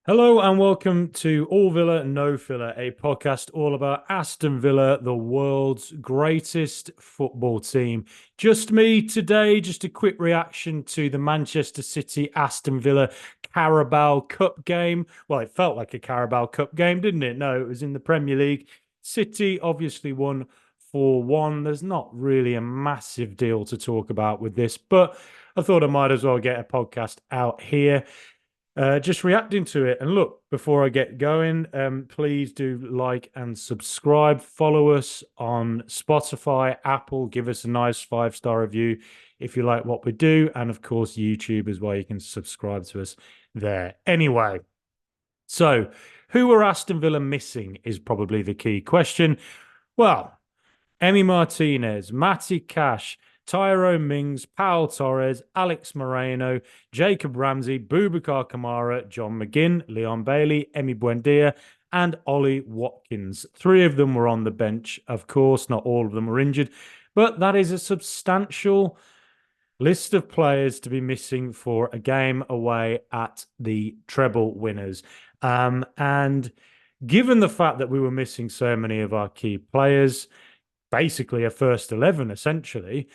Hello and welcome to All Villa, No Filler, a podcast all about Aston Villa, the world's greatest football team. Just me today, just a quick reaction to the Manchester City Aston Villa Carabao Cup game. Well, it felt like a Carabao Cup game, didn't it? No, it was in the Premier League. City obviously won 4-1. There's not really a massive deal to talk about with this, but I thought I might as well get a podcast out here just reacting to it. And look, before I get going, please do like and subscribe. Follow us on Spotify, Apple. Give us a nice 5-star review if you like what we do. And of course, YouTube as well. You can subscribe to us there. Anyway, so who are Aston Villa missing is probably the key question. Well, Emi Martinez, Matty Cash, Tyrone Mings, Paul Torres, Alex Moreno, Jacob Ramsey, Boubacar Kamara, John McGinn, Leon Bailey, Emi Buendia, and Ollie Watkins. 3 of them were on the bench. Of course, not all of them were injured, but that is a substantial list of players to be missing for a game away at the treble winners. And given the fact that we were missing so many of our key players, basically a first 11 essentially,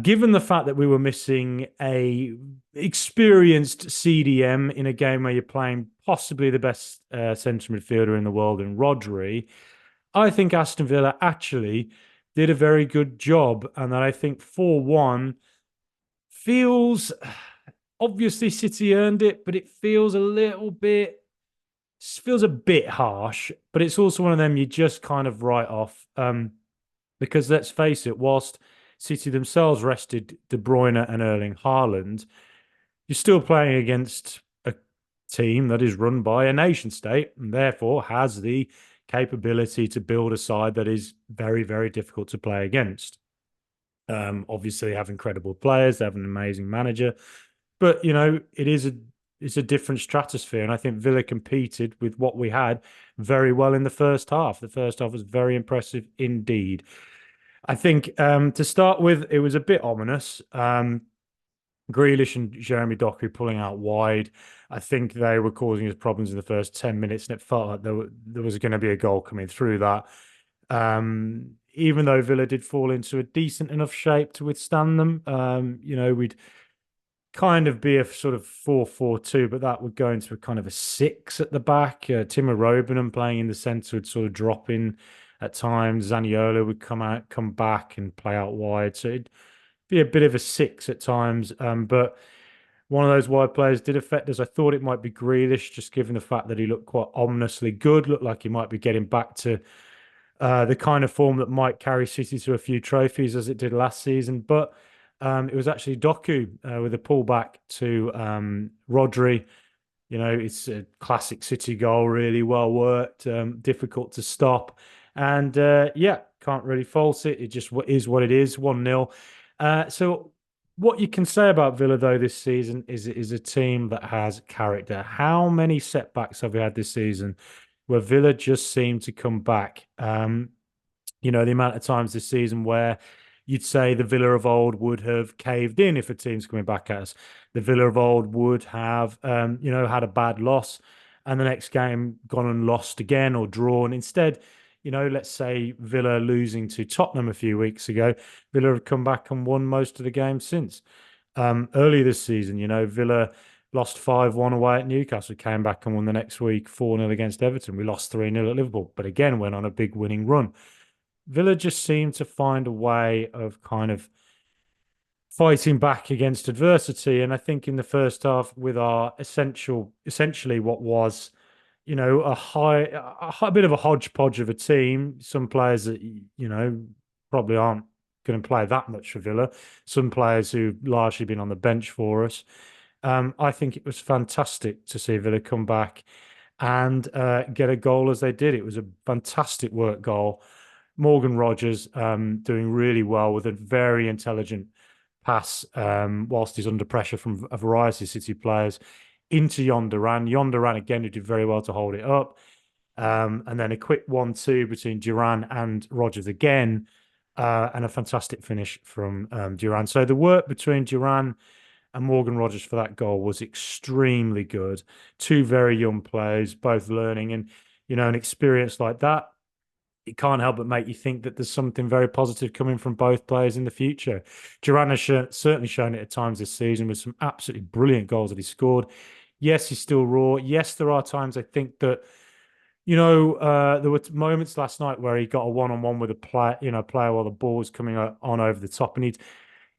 given the fact that we were missing a experienced CDM in a game where you're playing possibly the best centre midfielder in the world in Rodri, I think Aston Villa actually did a very good job, and that I think 4-1 feels, obviously City earned it, but it feels a bit harsh, but it's also one of them you just kind of write off. Because let's face it, whilst City themselves rested De Bruyne and Erling Haaland, you're still playing against a team that is run by a nation state and therefore has the capability to build a side that is very, very difficult to play against. Obviously, they have incredible players, they have an amazing manager, but it's a different stratosphere. And I think Villa competed with what we had very well in the first half. The first half was very impressive indeed. I think to start with, it was a bit ominous. Grealish and Jeremy Doku pulling out wide. I think they were causing us problems in the first 10 minutes, and it felt like there was going to be a goal coming through that. Even though Villa did fall into a decent enough shape to withstand them, we'd kind of be a sort of 4-4-2, but that would go into a kind of a 6 at the back. Iroegbunam playing in the centre would sort of drop in at times. Zaniolo would come back and play out wide. So it'd be a bit of a 6 at times. But one of those wide players did affect us. I thought it might be Grealish, just given the fact that he looked quite ominously good, looked like he might be getting back to the kind of form that might carry City to a few trophies as it did last season. But it was actually Doku with a pullback to Rodri. It's a classic City goal, really well worked, difficult to stop. And yeah, can't really fault it. It just is what it is, 1-0. So what you can say about Villa, though, this season is it is a team that has character. How many setbacks have we had this season where Villa just seem to come back? The amount of times this season where you'd say the Villa of old would have caved in if a team's coming back at us. The Villa of old would have, had a bad loss and the next game gone and lost again or drawn. Instead, let's say Villa losing to Tottenham a few weeks ago, Villa have come back and won most of the games since. Earlier this season, Villa lost 5-1 away at Newcastle, came back and won the next week 4-0 against Everton. We lost 3-0 at Liverpool, but again went on a big winning run. Villa just seemed to find a way of kind of fighting back against adversity. And I think in the first half, with our essentially what was, a bit of a hodgepodge of a team, some players that, probably aren't going to play that much for Villa, some players who've largely been on the bench for us. I think it was fantastic to see Villa come back and get a goal as they did. It was a fantastic work goal. Morgan Rogers doing really well with a very intelligent pass whilst he's under pressure from a variety of City players into Jhon Durán. Jhon Durán again, who did very well to hold it up. And then a quick 1-2 between Durán and Rogers again, and a fantastic finish from Durán. So the work between Durán and Morgan Rogers for that goal was extremely good. Two very young players, both learning, and an experience like that, it can't help but make you think that there's something very positive coming from both players in the future. Durán has certainly shown it at times this season with some absolutely brilliant goals that he scored. Yes, he's still raw. Yes, there are times I think that there were moments last night where he got a one-on-one with a player while the ball was coming on over the top, and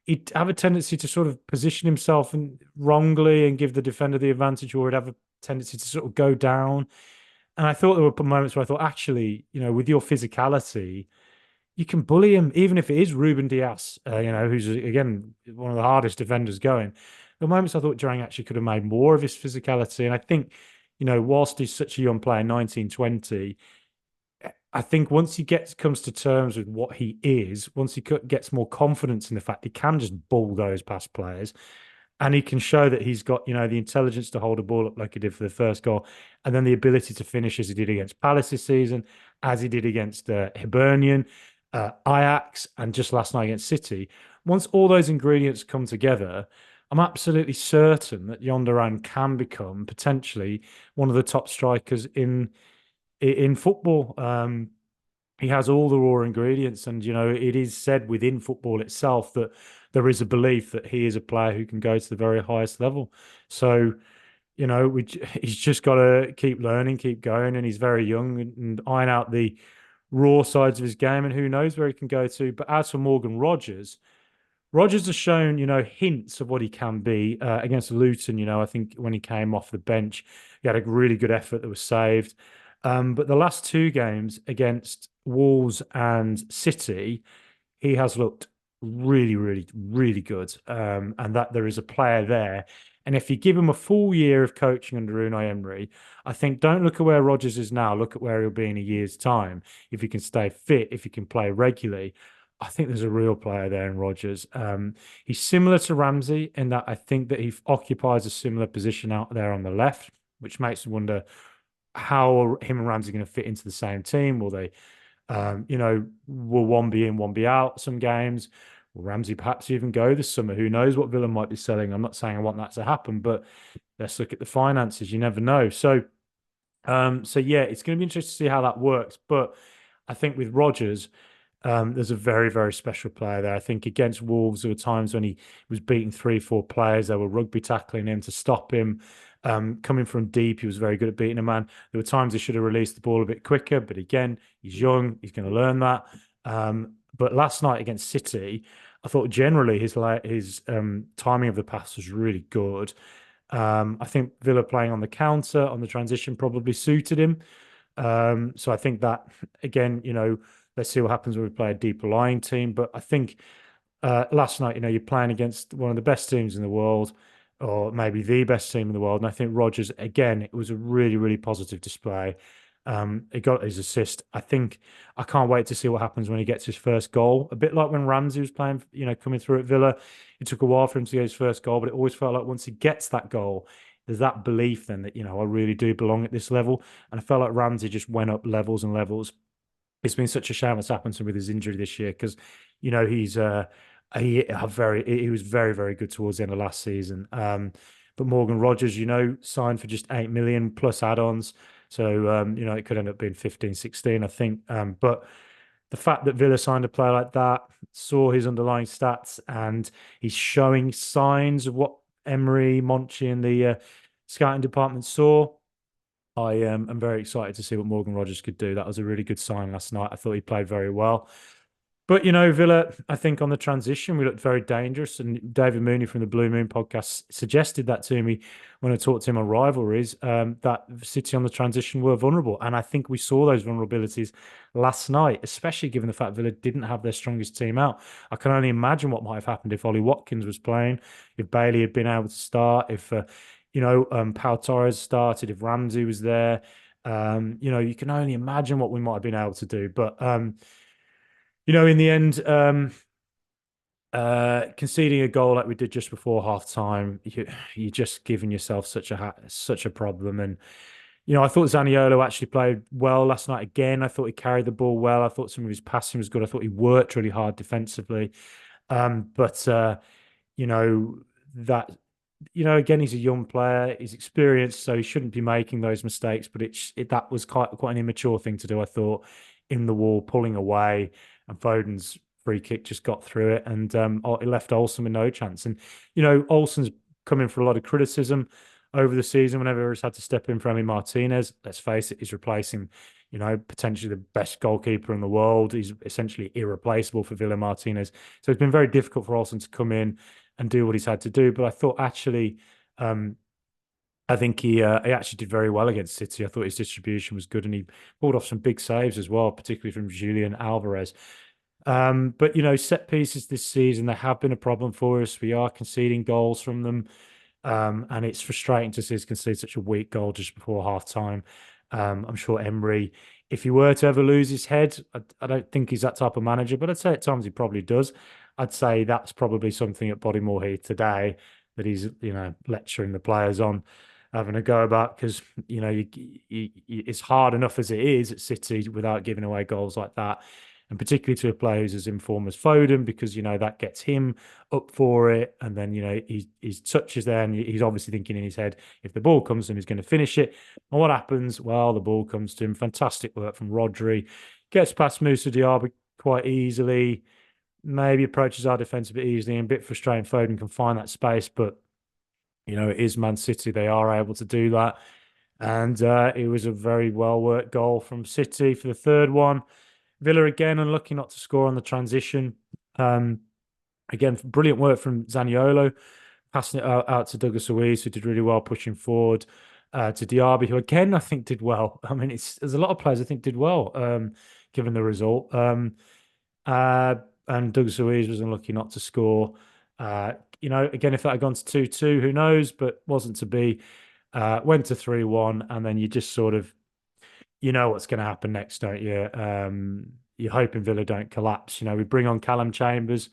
he'd have a tendency to sort of position himself wrongly and give the defender the advantage, or he'd have a tendency to sort of go down. And I thought there were moments where I thought, actually, with your physicality, you can bully him, even if it is Ruben Dias, who's again one of the hardest defenders going. The moments I thought Durán actually could have made more of his physicality, and I think, whilst he's such a young player, 19, 20, I think once he comes to terms with what he is, once he gets more confidence in the fact he can just bulldoze past players, and he can show that he's got, the intelligence to hold a ball up like he did for the first goal, and then the ability to finish as he did against Palace this season, as he did against Hibernian, Ajax, and just last night against City. Once all those ingredients come together, I'm absolutely certain that Jhon Durán can become potentially one of the top strikers in football. He has all the raw ingredients, and it is said within football itself that there is a belief that he is a player who can go to the very highest level. So, he's just got to keep learning, keep going, and he's very young, and iron out the raw sides of his game, and who knows where he can go to. But as for Morgan Rogers, Rogers has shown, hints of what he can be against Luton. I think when he came off the bench, he had a really good effort that was saved. But the last two games against Wolves and City, he has looked really, really, really good. And that there is a player there. And if you give him a full year of coaching under Unai Emery, I think don't look at where Rogers is now, look at where he'll be in a year's time. If he can stay fit, if he can play regularly, I think there's a real player there in Rogers. He's similar to Ramsey in that I think that he occupies a similar position out there on the left, which makes me wonder how are him and Ramsey going to fit into the same team? Will they, will one be in, one be out some games? Will Ramsey perhaps even go this summer? Who knows what Villa might be selling? I'm not saying I want that to happen, but let's look at the finances. You never know. So yeah, it's going to be interesting to see how that works. But I think with Rogers, there's a very, very special player there. I think against Wolves, there were times when he was beating 3, 4 players. They were rugby tackling him to stop him. Coming from deep, he was very good at beating a man. There were times he should have released the ball a bit quicker, but again, he's young. He's going to learn that. But last night against City, I thought generally his timing of the pass was really good. I think Villa playing on the counter, on the transition probably suited him. So I think that, again, let's see what happens when we play a deeper lying team. But I think last night, you're playing against one of the best teams in the world, or maybe the best team in the world. And I think Rogers, again, it was a really, really positive display. He got his assist. I can't wait to see what happens when he gets his first goal. A bit like when Ramsey was playing, coming through at Villa. It took a while for him to get his first goal, but it always felt like once he gets that goal, there's that belief then that, I really do belong at this level. And I felt like Ramsey just went up levels and levels. It's been such a shame what's happened to him with his injury this year because, he was very, very good towards the end of last season. But Morgan Rogers, signed for just 8 million plus add-ons. So, it could end up being 15, 16, I think. But the fact that Villa signed a player like that, saw his underlying stats, and he's showing signs of what Emery, Monchi, and the scouting department saw, I am very excited to see what Morgan Rogers could do. That was a really good sign last night. I thought he played very well. But, Villa, I think on the transition, we looked very dangerous. And David Mooney from the Blue Moon podcast suggested that to me when I talked to him on rivalries, that City on the transition were vulnerable. And I think we saw those vulnerabilities last night, especially given the fact Villa didn't have their strongest team out. I can only imagine what might have happened if Ollie Watkins was playing, if Bailey had been able to start, if, Pau Torres started, if Ramsey was there. You can only imagine what we might have been able to do. But, in the end, conceding a goal like we did just before half time, you're just giving yourself such a problem. And I thought Zaniolo actually played well last night again. I thought he carried the ball well. I thought some of his passing was good. I thought he worked really hard defensively. But that again, he's a young player, he's experienced, so he shouldn't be making those mistakes. But that was quite an immature thing to do, I thought, in the wall, pulling away, and Foden's free kick just got through it, and it left Olsen with no chance. And Olsen's coming for a lot of criticism over the season whenever he's had to step in for Emi Martinez. Let's face it, he's replacing, potentially the best goalkeeper in the world. He's essentially irreplaceable for Villa Martinez. So it's been very difficult for Olsen to come in and do what he's had to do. But I thought actually, I think he actually did very well against City. I thought his distribution was good, and he pulled off some big saves as well, particularly from Julian Alvarez. But set pieces this season, they have been a problem for us. We are conceding goals from them. And it's frustrating to see us concede such a weak goal just before half time. I'm sure Emery, if he were to ever lose his head, I don't think he's that type of manager, but I'd say at times he probably does. I'd say that's probably something at Bodymoor Heath today that he's, lecturing the players on, having a go about, because, it's hard enough as it is at City without giving away goals like that. And particularly to a player who's as in form as Foden, because that gets him up for it. And then his touch is there, and he's obviously thinking in his head, if the ball comes to him, he's going to finish it. And what happens? Well, the ball comes to him. Fantastic work from Rodri, gets past Moussa Diaby quite easily, maybe approaches our defence a bit easily, and a bit frustrating. Foden can find that space, but it is Man City. They are able to do that. And it was a very well worked goal from City for the third one. Villa again unlucky not to score on the transition. Again, brilliant work from Zaniolo, passing it out to Douglas Luiz, who did really well pushing forward, to Diaby, who again I think did well. I mean, there's a lot of players I think did well, given the result. And Douglas Luiz was unlucky not to score. Again, if that had gone to 2-2, who knows? But wasn't to be. Went to 3-1, and then you just sort of what's going to happen next, don't you? You're hoping Villa don't collapse. We bring on Callum Chambers.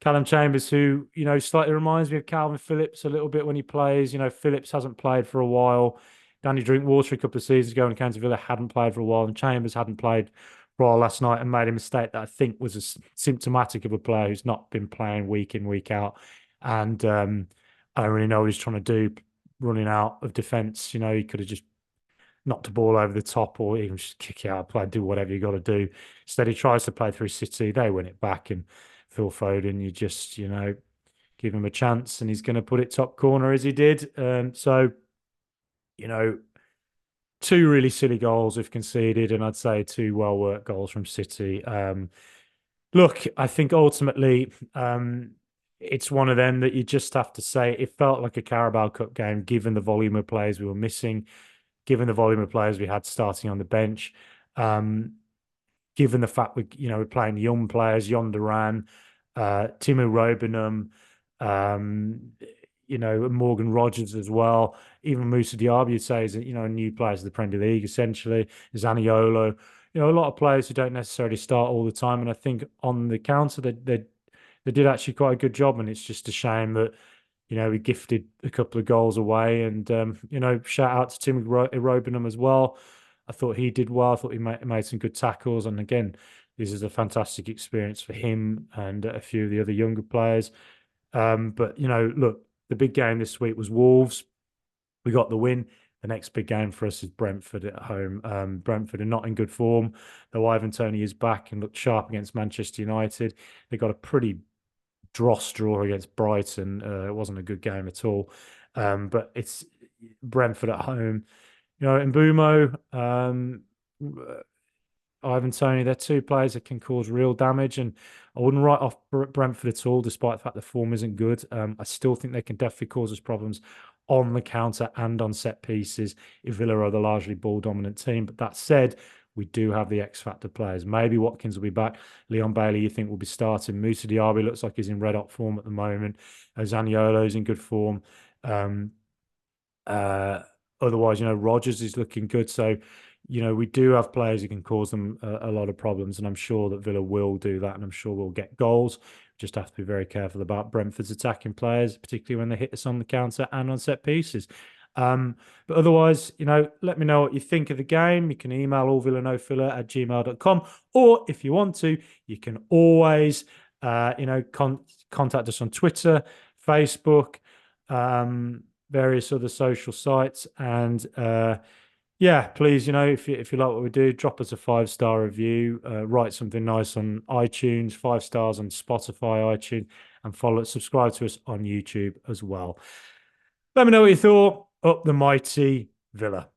Callum Chambers, who, slightly reminds me of Calvin Phillips a little bit when he plays. Phillips hasn't played for a while. Danny Drinkwater a couple of seasons ago in County Villa hadn't played for a while, and Chambers hadn't played for a while last night and made a mistake that I think was symptomatic of a player who's not been playing week in, week out. And I don't really know what he's trying to do running out of defence. He could have just knocked the ball over the top, or even just kick it out, play, do whatever you got to do. Instead, he tries to play through City. They win it back, and Phil Foden, you just, give him a chance, and he's going to put it top corner as he did. So, two really silly goals we've conceded, and I'd say two well-worked goals from City. Look, I think ultimately it's one of them that you just have to say it felt like a Carabao Cup game, given the volume of players we were missing, given the volume of players we had starting on the bench, given the fact we're playing young players, Jhon Durán, Iroegbunam, Morgan Rogers as well. Even Moussa Diaby, you'd say, is a new player to the Premier League, essentially. Zaniolo, a lot of players who don't necessarily start all the time. And I think on the counter, they did actually quite a good job. And it's just a shame that we gifted a couple of goals away. And shout out to Tim Iroegbunam as well. I thought he did well. I thought he made some good tackles. And again, this is a fantastic experience for him and a few of the other younger players. But look, the big game this week was Wolves. We got the win. The next big game for us is Brentford at home. Brentford are not in good form, though Ivan Toney is back and looked sharp against Manchester United. They got a pretty dross draw against Brighton. It wasn't a good game at all. But it's Brentford at home. Mbumo, Ivan Toney, they're two players that can cause real damage, and I wouldn't write off Brentford at all, despite the fact the form isn't good. I still think they can definitely cause us problems on the counter and on set pieces if Villa are the largely ball-dominant team. But that said, we do have the X-factor players. Maybe Watkins will be back. Leon Bailey, you think, will be starting. Moussa Diaby looks like he's in red-hot form at the moment. Zaniolo's in good form. Otherwise, Rogers is looking good. So, we do have players who can cause them a lot of problems, and I'm sure that Villa will do that, and I'm sure we'll get goals. Just have to be very careful about Brentford's attacking players, particularly when they hit us on the counter and on set pieces. But otherwise, let me know what you think of the game. You can email allvillanofiller@gmail.com, or if you want to, you can always, contact us on Twitter, Facebook, various other social sites. And yeah, please, if you like what we do, drop us a 5-star review, write something nice on iTunes, 5 stars on Spotify, iTunes, and subscribe to us on YouTube as well. Let me know what you thought. Up the mighty Villa.